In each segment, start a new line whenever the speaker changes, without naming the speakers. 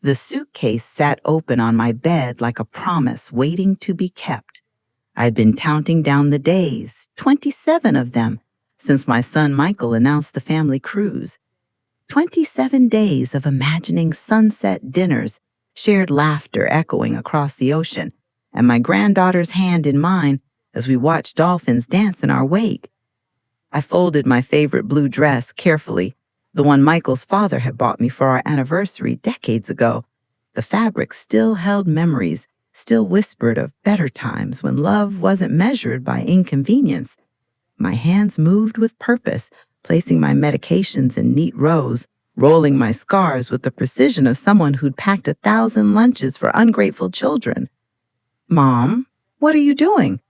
The suitcase sat open on my bed like a promise waiting to be kept. I'd been counting down the days, 27 of them, since my son Michael announced the family cruise. 27 days of imagining sunset dinners, shared laughter echoing across the ocean, and my granddaughter's hand in mine as we watched dolphins dance in our wake. I folded my favorite blue dress carefully, the one Michael's father had bought me for our anniversary decades ago. The fabric still held memories, still whispered of better times when love wasn't measured by inconvenience. My hands moved with purpose, placing my medications in neat rows, rolling my scars with the precision of someone who'd packed 1,000 lunches for ungrateful children. "Mom, what are you doing?"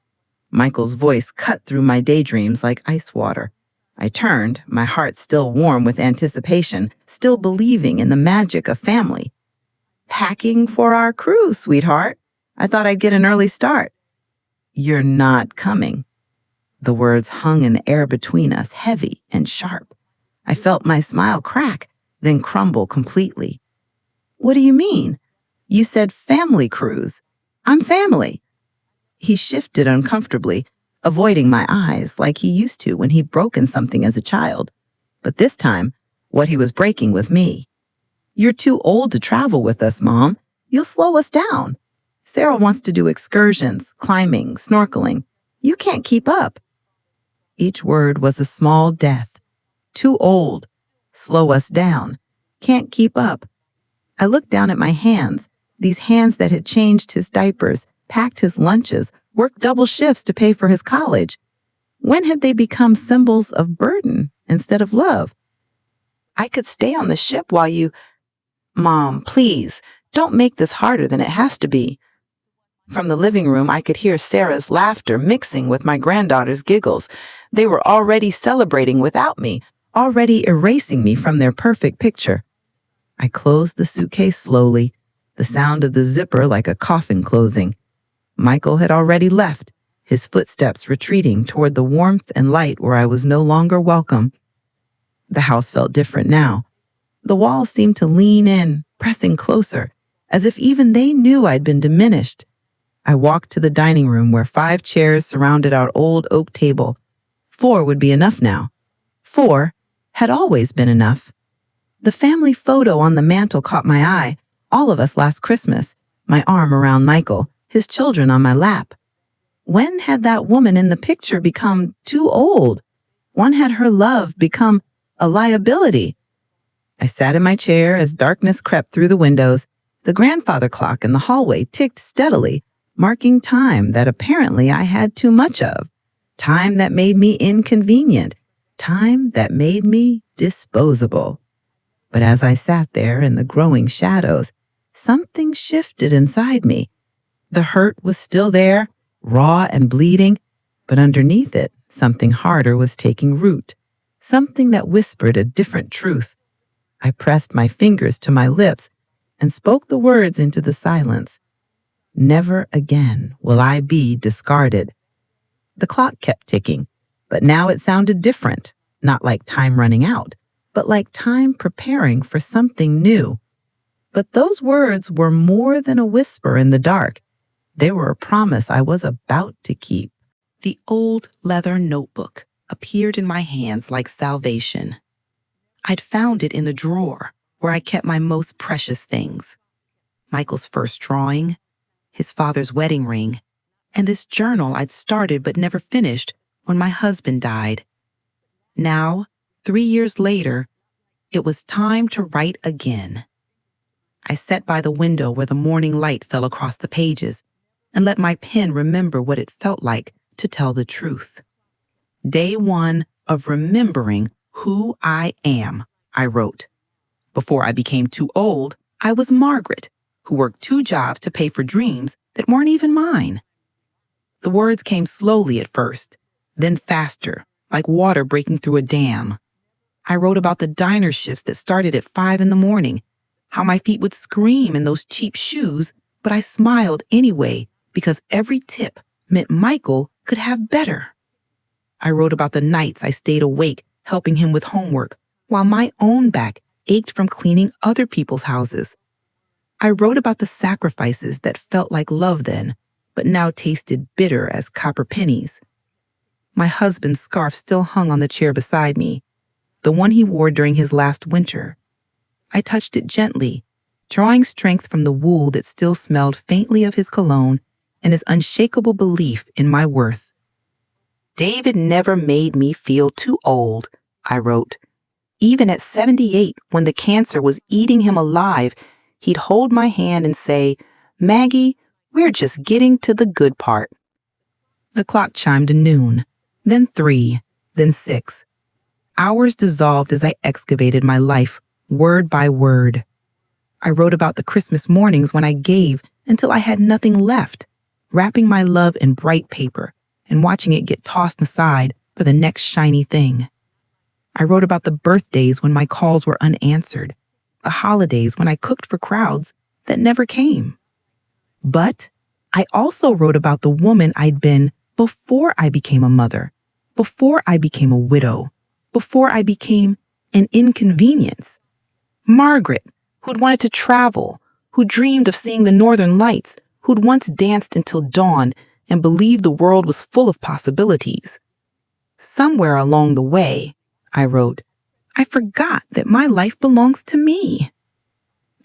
Michael's voice cut through my daydreams like ice water. I turned, my heart still warm with anticipation, still believing in the magic of family. "Packing for our cruise, sweetheart. I thought I'd get an early start." "You're not coming." The words hung in the air between us, heavy and sharp. I felt my smile crack, then crumble completely. "What do you mean? You said family cruise. I'm family." He shifted uncomfortably, avoiding my eyes like he used to when he'd broken something as a child. But this time, what he was breaking was me. "You're too old to travel with us, Mom. You'll slow us down. Sarah wants to do excursions, climbing, snorkeling. You can't keep up." Each word was a small death. Too old. Slow us down. Can't keep up. I looked down at my hands, these hands that had changed his diapers, packed his lunches, worked double shifts to pay for his college. When had they become symbols of burden instead of love? "I could stay on the ship while you—" "Mom, please, don't make this harder than it has to be." From the living room, I could hear Sarah's laughter mixing with my granddaughter's giggles. They were already celebrating without me, already erasing me from their perfect picture. I closed the suitcase slowly, the sound of the zipper like a coffin closing. Michael had already left, his footsteps retreating toward the warmth and light where I was no longer welcome. The house felt different now. The walls seemed to lean in, pressing closer, as if even they knew I'd been diminished. I walked to the dining room where 5 chairs surrounded our old oak table. 4 would be enough now. 4 had always been enough. The family photo on the mantel caught my eye, all of us last Christmas, my arm around Michael, his children on my lap. When had that woman in the picture become too old? When had her love become a liability? I sat in my chair as darkness crept through the windows. The grandfather clock in the hallway ticked steadily, marking time that apparently I had too much of, time that made me inconvenient, time that made me disposable. But as I sat there in the growing shadows, something shifted inside me. The hurt was still there, raw and bleeding, but underneath it, something harder was taking root, something that whispered a different truth. I pressed my fingers to my lips and spoke the words into the silence. "Never again will I be discarded." The clock kept ticking, but now it sounded different, not like time running out, but like time preparing for something new. But those words were more than a whisper in the dark. They were a promise I was about to keep. The old leather notebook appeared in my hands like salvation. I'd found it in the drawer where I kept my most precious things. Michael's first drawing, his father's wedding ring, and this journal I'd started but never finished when my husband died. Now, 3 years later, it was time to write again. I sat by the window where the morning light fell across the pages and let my pen remember what it felt like to tell the truth. Day 1 of remembering who I am, I wrote. Before I became too old, I was Margaret, who worked 2 jobs to pay for dreams that weren't even mine. The words came slowly at first, then faster, like water breaking through a dam. I wrote about the diner shifts that started at 5 in the morning, how my feet would scream in those cheap shoes, but I smiled anyway because every tip meant Michael could have better. I wrote about the nights I stayed awake helping him with homework, while my own back ached from cleaning other people's houses. I wrote about the sacrifices that felt like love then, but now tasted bitter as copper pennies. My husband's scarf still hung on the chair beside me, the one he wore during his last winter. I touched it gently, drawing strength from the wool that still smelled faintly of his cologne and his unshakable belief in my worth. David never made me feel too old, I wrote. Even at 78, when the cancer was eating him alive, he'd hold my hand and say, "Maggie, we're just getting to the good part." The clock chimed to noon, then 3, then 6. Hours dissolved as I excavated my life, word by word. I wrote about the Christmas mornings when I gave until I had nothing left, wrapping my love in bright paper and watching it get tossed aside for the next shiny thing. I wrote about the birthdays when my calls were unanswered, the holidays when I cooked for crowds that never came. But I also wrote about the woman I'd been before I became a mother, before I became a widow, before I became an inconvenience. Margaret, who'd wanted to travel, who dreamed of seeing the northern lights, who'd once danced until dawn and believed the world was full of possibilities. Somewhere along the way, I wrote, I forgot that my life belongs to me.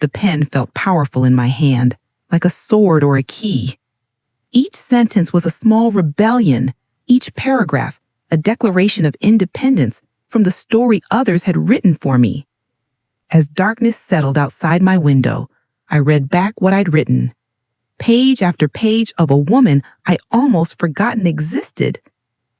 The pen felt powerful in my hand, like a sword or a key. Each sentence was a small rebellion, each paragraph a declaration of independence from the story others had written for me. As darkness settled outside my window, I read back what I'd written. Page after page of a woman I almost forgotten existed.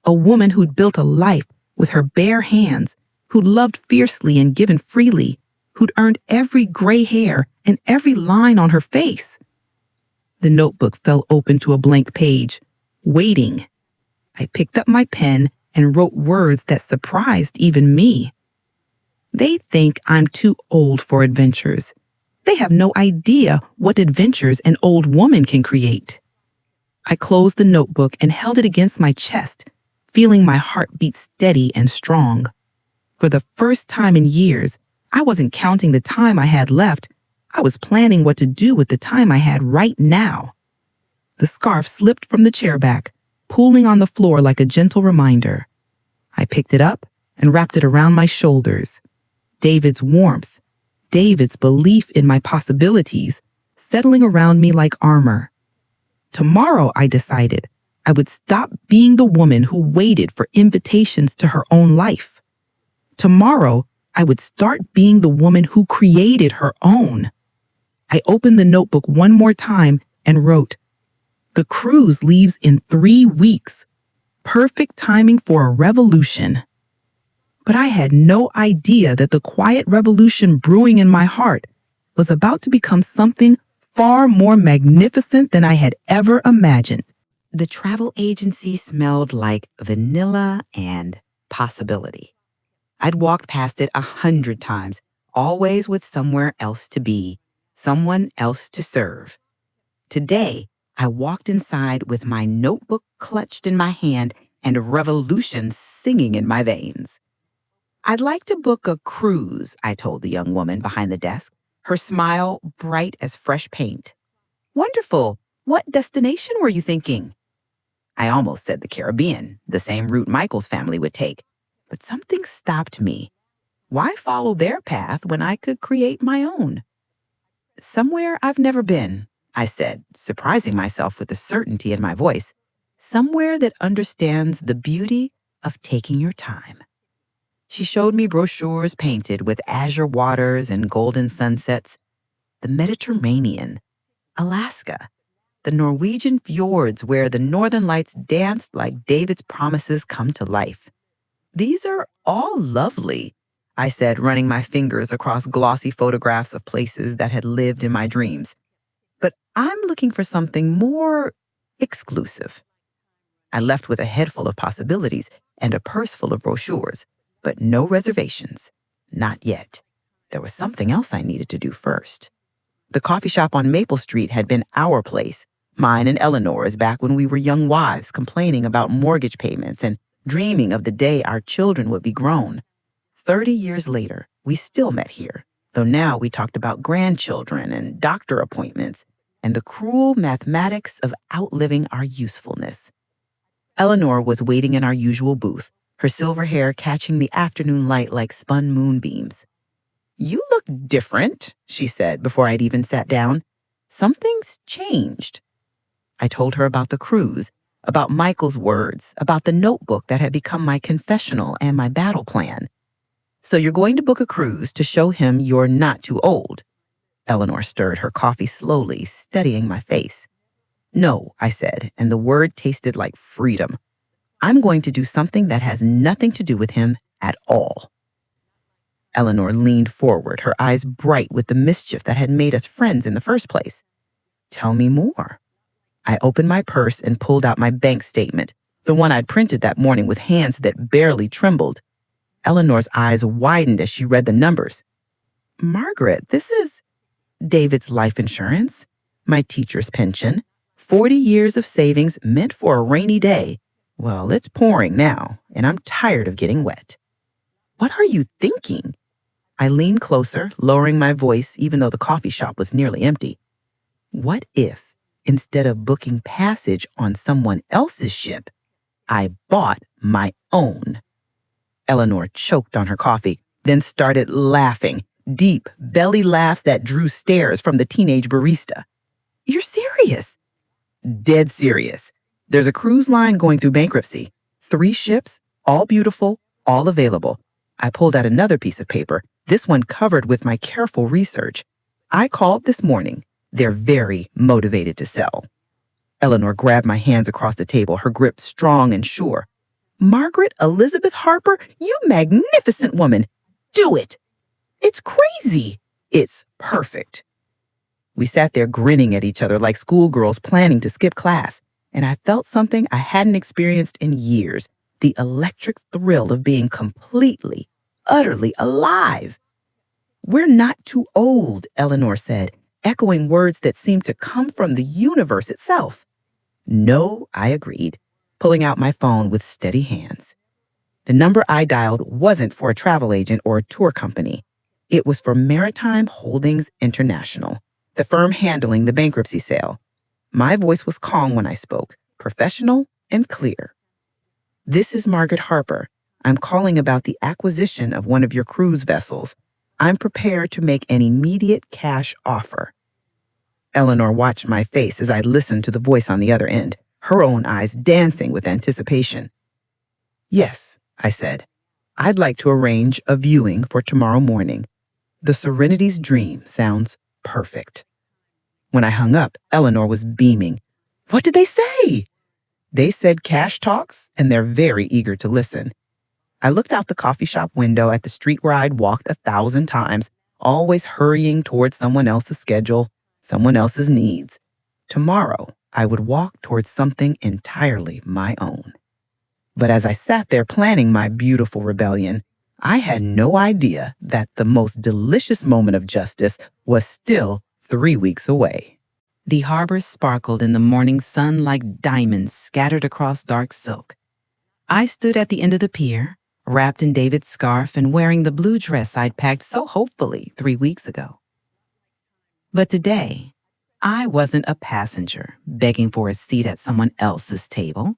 A woman who'd built a life with her bare hands, who'd loved fiercely and given freely, who'd earned every gray hair and every line on her face. The notebook fell open to a blank page, waiting. I picked up my pen and wrote words that surprised even me. They think I'm too old for adventures. They have no idea what adventures an old woman can create. I closed the notebook and held it against my chest, feeling my heart beat steady and strong. For the first time in years, I wasn't counting the time I had left. I was planning what to do with the time I had right now. The scarf slipped from the chair back, pooling on the floor like a gentle reminder. I picked it up and wrapped it around my shoulders. David's warmth, David's belief in my possibilities, settling around me like armor. Tomorrow, I decided, I would stop being the woman who waited for invitations to her own life. Tomorrow, I would start being the woman who created her own. I opened the notebook one more time and wrote, "The cruise leaves in 3 weeks. Perfect timing for a revolution." But I had no idea that the quiet revolution brewing in my heart was about to become something far more magnificent than I had ever imagined. The travel agency smelled like vanilla and possibility. I'd walked past it 100 times, always with somewhere else to be, someone else to serve. Today, I walked inside with my notebook clutched in my hand and revolution singing in my veins. "I'd like to book a cruise," I told the young woman behind the desk, her smile bright as fresh paint. "Wonderful. What destination were you thinking?" I almost said the Caribbean, the same route Michael's family would take, but something stopped me. Why follow their path when I could create my own? "Somewhere I've never been," I said, surprising myself with the certainty in my voice. "Somewhere that understands the beauty of taking your time." She showed me brochures painted with azure waters and golden sunsets. The Mediterranean, Alaska, the Norwegian fjords where the northern lights danced like David's promises come to life. "These are all lovely," I said, running my fingers across glossy photographs of places that had lived in my dreams. "But I'm looking for something more exclusive." I left with a head full of possibilities and a purse full of brochures, but no reservations. Not yet. There was something else I needed to do first. The coffee shop on Maple Street had been our place, mine and Eleanor's, back when we were young wives complaining about mortgage payments and dreaming of the day our children would be grown. 30 years later, we still met here, though now we talked about grandchildren and doctor appointments and the cruel mathematics of outliving our usefulness. Eleanor was waiting in our usual booth, her silver hair catching the afternoon light like spun moonbeams. "You look different," she said before I'd even sat down. "Something's changed." I told her about the cruise, about Michael's words, about the notebook that had become my confessional and my battle plan. "So you're going to book a cruise to show him you're not too old?" Eleanor stirred her coffee slowly, studying my face. "No," I said, and the word tasted like freedom. "I'm going to do something that has nothing to do with him at all." Eleanor leaned forward, her eyes bright with the mischief that had made us friends in the first place. "Tell me more." I opened my purse and pulled out my bank statement, the one I'd printed that morning with hands that barely trembled. Eleanor's eyes widened as she read the numbers. "Margaret, this is David's life insurance, my teacher's pension, 40 years of savings meant for a rainy day. Well, it's pouring now, and I'm tired of getting wet." "What are you thinking?" I leaned closer, lowering my voice even though the coffee shop was nearly empty. "What if, instead of booking passage on someone else's ship, I bought my own?" Eleanor choked on her coffee, then started laughing, deep, belly laughs that drew stares from the teenage barista. "You're serious?" "Dead serious. There's a cruise line going through bankruptcy. 3 ships, all beautiful, all available." I pulled out another piece of paper, this one covered with my careful research. "I called this morning. They're very motivated to sell." Eleanor grabbed my hands across the table, her grip strong and sure. "Margaret Elizabeth Harper, you magnificent woman. Do it. It's crazy. It's perfect." We sat there grinning at each other like schoolgirls planning to skip class, and I felt something I hadn't experienced in years, the electric thrill of being completely, utterly alive. "We're not too old," Eleanor said, echoing words that seemed to come from the universe itself. "No," I agreed, pulling out my phone with steady hands. The number I dialed wasn't for a travel agent or a tour company. It was for Maritime Holdings International, the firm handling the bankruptcy sale. My voice was calm when I spoke, professional and clear. "This is Margaret Harper. I'm calling about the acquisition of one of your cruise vessels. I'm prepared to make an immediate cash offer." Eleanor watched my face as I listened to the voice on the other end, her own eyes dancing with anticipation. "Yes," I said. "I'd like to arrange a viewing for tomorrow morning. The Serenity's Dream sounds perfect." When I hung up, Eleanor was beaming. "What did they say?" "They said cash talks, and they're very eager to listen." I looked out the coffee shop window at the street where I'd walked 1,000 times, always hurrying towards someone else's schedule, someone else's needs. Tomorrow, I would walk towards something entirely my own. But as I sat there planning my beautiful rebellion, I had no idea that the most delicious moment of justice was still 3 weeks away. The harbor sparkled in the morning sun like diamonds scattered across dark silk. I stood at the end of the pier, wrapped in David's scarf and wearing the blue dress I'd packed so hopefully 3 weeks ago. But today, I wasn't a passenger begging for a seat at someone else's table.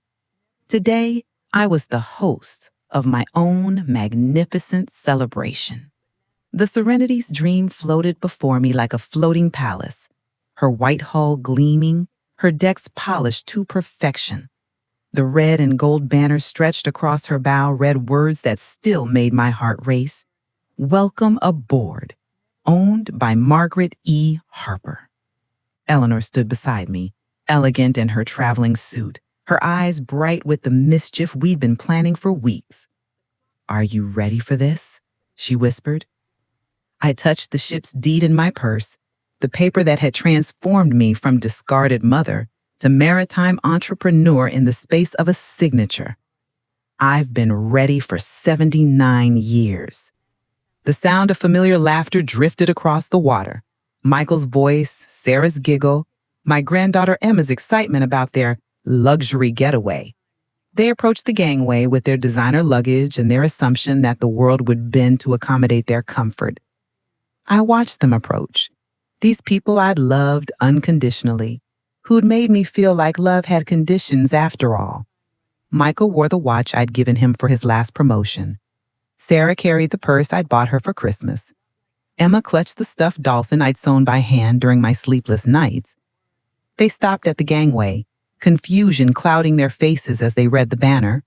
Today, I was the host of my own magnificent celebration. The Serenity's Dream floated before me like a floating palace, her white hull gleaming, her decks polished to perfection. The red and gold banners stretched across her bow read words that still made my heart race. "Welcome aboard, owned by Margaret E. Harper." Eleanor stood beside me, elegant in her traveling suit, her eyes bright with the mischief we'd been planning for weeks. "Are you ready for this?" she whispered. I touched the ship's deed in my purse, the paper that had transformed me from discarded mother to maritime entrepreneur in the space of a signature. I've been ready for 79 years. The sound of familiar laughter drifted across the water. Michael's voice, Sarah's giggle, my granddaughter Emma's excitement about their luxury getaway. They approached the gangway with their designer luggage and their assumption that the world would bend to accommodate their comfort. I watched them approach. These people I'd loved unconditionally, who'd made me feel like love had conditions after all. Michael wore the watch I'd given him for his last promotion. Sarah carried the purse I'd bought her for Christmas. Emma clutched the stuffed dolphin I'd sewn by hand during my sleepless nights. They stopped at the gangway, confusion clouding their faces as they read the banner.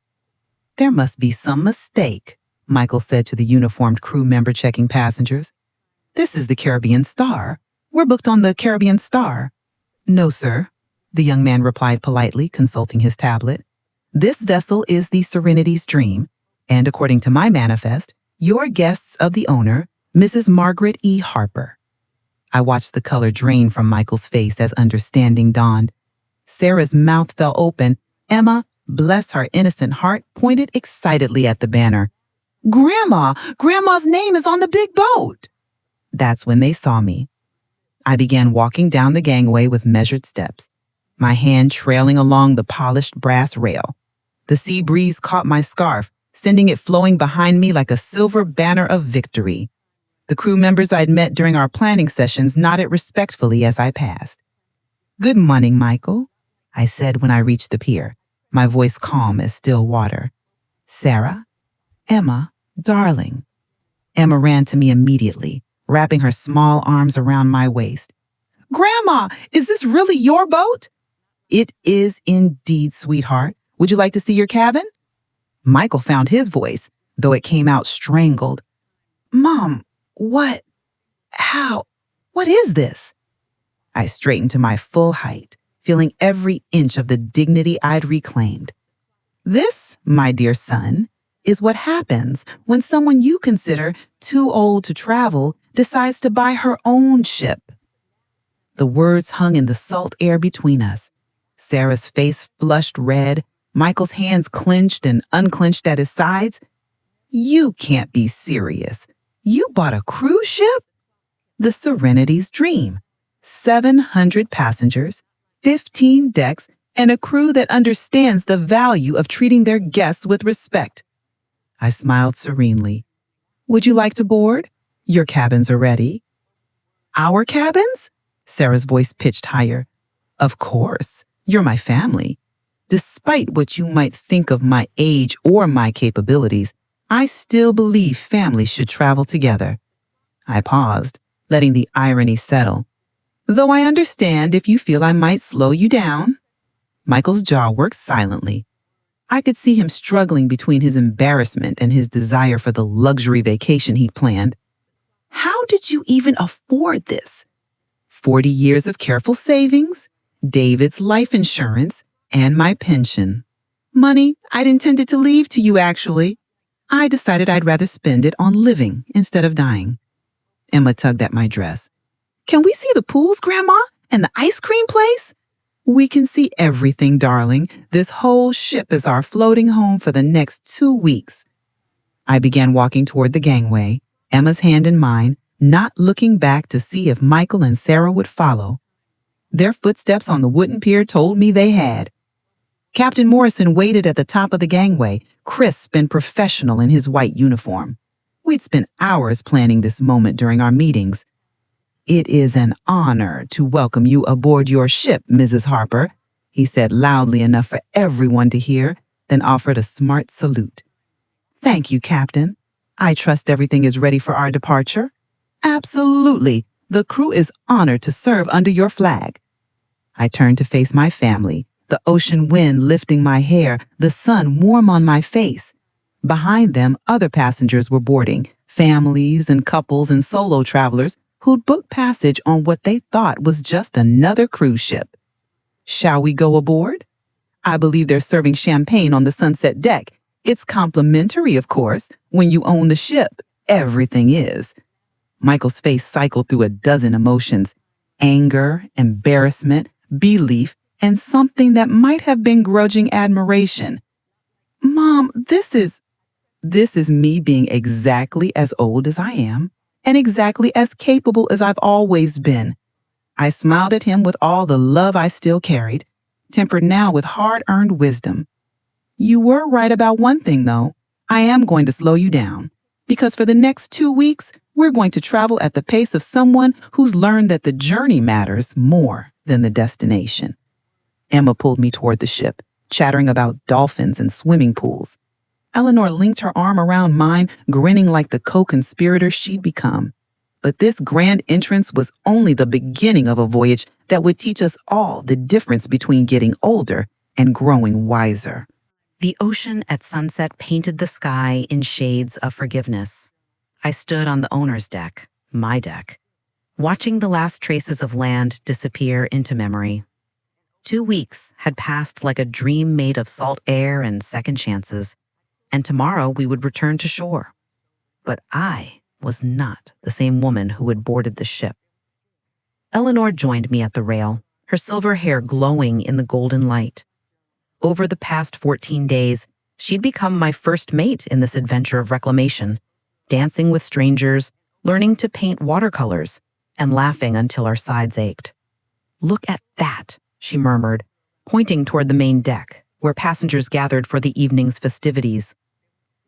"There must be some mistake," Michael said to the uniformed crew member checking passengers. "This is the Caribbean Star. We're booked on the Caribbean Star." "No, sir," the young man replied politely, consulting his tablet. "This vessel is the Serenity's Dream, and according to my manifest, you're guests of the owner, Mrs. Margaret E. Harper." I watched the color drain from Michael's face as understanding dawned. Sarah's mouth fell open. Emma, bless her innocent heart, pointed excitedly at the banner. "Grandma! Grandma's name is on the big boat!" That's when they saw me. I began walking down the gangway with measured steps, my hand trailing along the polished brass rail. The sea breeze caught my scarf, sending it flowing behind me like a silver banner of victory. The crew members I'd met during our planning sessions nodded respectfully as I passed. "Good morning, Michael," I said when I reached the pier, my voice calm as still water. "Sarah? Emma, darling." Emma ran to me immediately, wrapping her small arms around my waist. "Grandma, is this really your boat?" "It is indeed, sweetheart. Would you like to see your cabin?" Michael found his voice, though it came out strangled. "Mom, what is this?" I straightened to my full height, feeling every inch of the dignity I'd reclaimed. "This, my dear son, is what happens when someone you consider too old to travel decides to buy her own ship." The words hung in the salt air between us. Sarah's face flushed red, Michael's hands clenched and unclenched at his sides. "You can't be serious. You bought a cruise ship?" "The Serenity's Dream. 700 passengers, 15 decks, and a crew that understands the value of treating their guests with respect." I smiled serenely. "Would you like to board? Your cabins are ready." "Our cabins?" Sarah's voice pitched higher. "Of course. You're my family. Despite what you might think of my age or my capabilities, I still believe families should travel together." I paused, letting the irony settle. "Though I understand if you feel I might slow you down." Michael's jaw worked silently. I could see him struggling between his embarrassment and his desire for the luxury vacation he'd planned. "How did you even afford this?" 40 years of careful savings, David's life insurance, and my pension. Money I'd intended to leave to you, actually. I decided I'd rather spend it on living instead of dying. Emma tugged at my dress. "Can we see the pools, Grandma, and the ice cream place?" "We can see everything, darling. This whole ship is our floating home for the next 2 weeks." I began walking toward the gangway, Emma's hand in mine, not looking back to see if Michael and Sarah would follow. Their footsteps on the wooden pier told me they had. Captain Morrison waited at the top of the gangway, crisp and professional in his white uniform. We'd spent hours planning this moment during our meetings. "It is an honor to welcome you aboard your ship, Mrs. Harper," he said loudly enough for everyone to hear, then offered a smart salute. "Thank you, Captain. I trust everything is ready for our departure." "Absolutely. The crew is honored to serve under your flag." I turned to face my family, the ocean wind lifting my hair, the sun warm on my face. Behind them, other passengers were boarding, families and couples and solo travelers who'd booked passage on what they thought was just another cruise ship. "Shall we go aboard?" "I believe they're serving champagne on the sunset deck. It's complimentary, of course. When you own the ship, everything is." Michael's face cycled through a dozen emotions: anger, embarrassment, belief, and something that might have been grudging admiration. "Mom, this is me being exactly as old as I am and exactly as capable as I've always been." I smiled at him with all the love I still carried, tempered now with hard-earned wisdom. "You were right about one thing, though. I am going to slow you down.
because for the next 2 weeks, we're going to travel at the pace of someone who's learned that the journey matters more than the destination. Emma pulled me toward the ship, chattering about dolphins and swimming pools. Eleanor linked her arm around mine, grinning like the co-conspirator she'd become. But this grand entrance was only the beginning of a voyage that would teach us all the difference between getting older and growing wiser.
The ocean at sunset painted the sky in shades of forgiveness. I stood on the owner's deck, my deck, watching the last traces of land disappear into memory. 2 weeks had passed like a dream made of salt air and second chances, and tomorrow we would return to shore. But I was not the same woman who had boarded the ship. Eleanor joined me at the rail, her silver hair glowing in the golden light. Over the past 14 days, she'd become my first mate in this adventure of reclamation, dancing with strangers, learning to paint watercolors, and laughing until our sides ached. "Look at that," she murmured, pointing toward the main deck, where passengers gathered for the evening's festivities.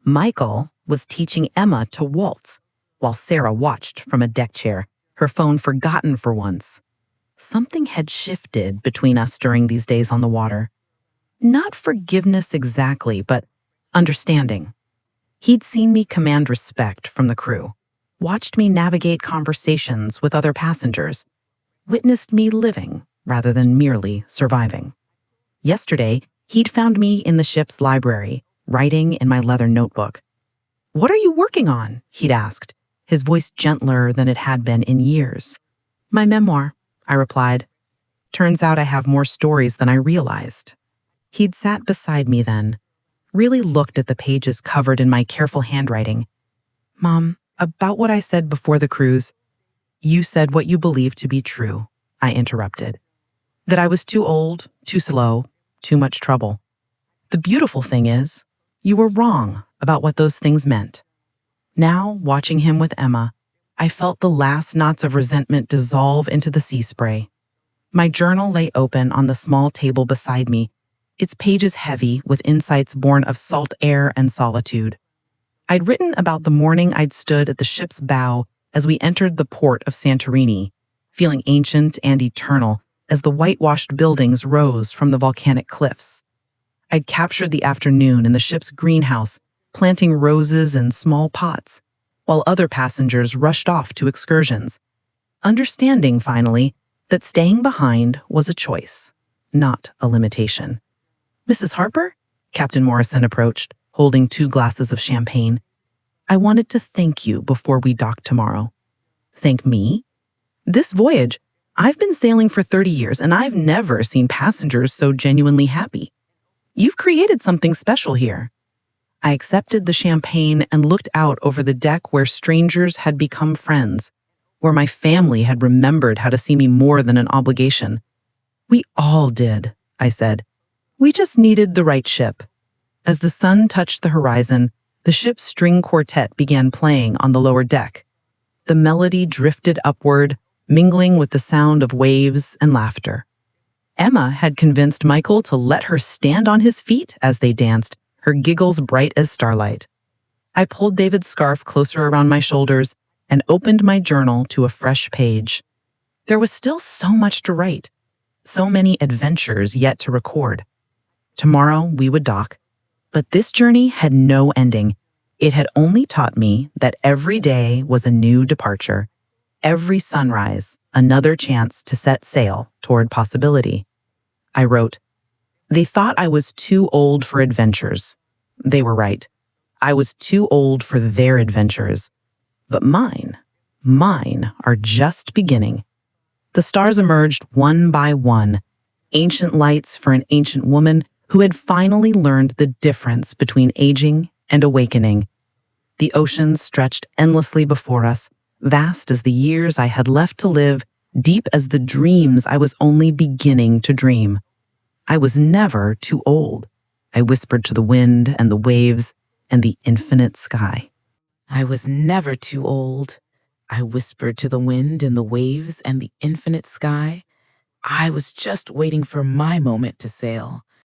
Michael was teaching Emma to waltz, while Sarah watched from a deck chair, her phone forgotten for once. Something had shifted between us during these days on the water. Not forgiveness exactly, but understanding. He'd seen me command respect from the crew, watched me navigate conversations with other passengers, witnessed me living rather than merely surviving. Yesterday, he'd found me in the ship's library, writing in my leather notebook. "What are you working on?" he'd asked, his voice gentler than it had been in years. "My memoir," I replied. "Turns out I have more stories than I realized." He'd sat beside me then, really looked at the pages covered in my careful handwriting. "Mom, about what I said before the cruise." "You said what you believed to be true," I interrupted. "That I was too old, too slow, too much trouble. The beautiful thing is, you were wrong about what those things meant." Now, watching him with Emma, I felt the last knots of resentment dissolve into the sea spray. My journal lay open on the small table beside me, its pages heavy with insights born of salt air and solitude. I'd written about the morning I'd stood at the ship's bow as we entered the port of Santorini, feeling ancient and eternal as the whitewashed buildings rose from the volcanic cliffs. I'd captured the afternoon in the ship's greenhouse, planting roses in small pots, while other passengers rushed off to excursions, understanding, finally, that staying behind was a choice, not a limitation. "Mrs. Harper?" Captain Morrison approached, holding 2 glasses of champagne. "I wanted to thank you before we dock tomorrow." "Thank me?" "This voyage, I've been sailing for 30 years, and I've never seen passengers so genuinely happy. You've created something special here." I accepted the champagne and looked out over the deck where strangers had become friends, where my family had remembered how to see me more than an obligation. "We all did," I said. "We just needed the right ship." As the sun touched the horizon, the ship's string quartet began playing on the lower deck. The melody drifted upward, mingling with the sound of waves and laughter. Emma had convinced Michael to let her stand on his feet as they danced, her giggles bright as starlight. I pulled David's scarf closer around my shoulders and opened my journal to a fresh page. There was still so much to write, so many adventures yet to record. Tomorrow we would dock, but this journey had no ending. It had only taught me that every day was a new departure, every sunrise another chance to set sail toward possibility. I wrote, "They thought I was too old for adventures. They were right. I was too old for their adventures. But mine are just beginning." The stars emerged one by one, ancient lights for an ancient woman who had finally learned the difference between aging and awakening. The ocean stretched endlessly before us, vast as the years I had left to live, deep as the dreams I was only beginning to dream. I was never too old, I whispered to the wind and the waves and the infinite sky.
I was never too old, I whispered to the wind and the waves and the infinite sky. I was just waiting for my moment to sail.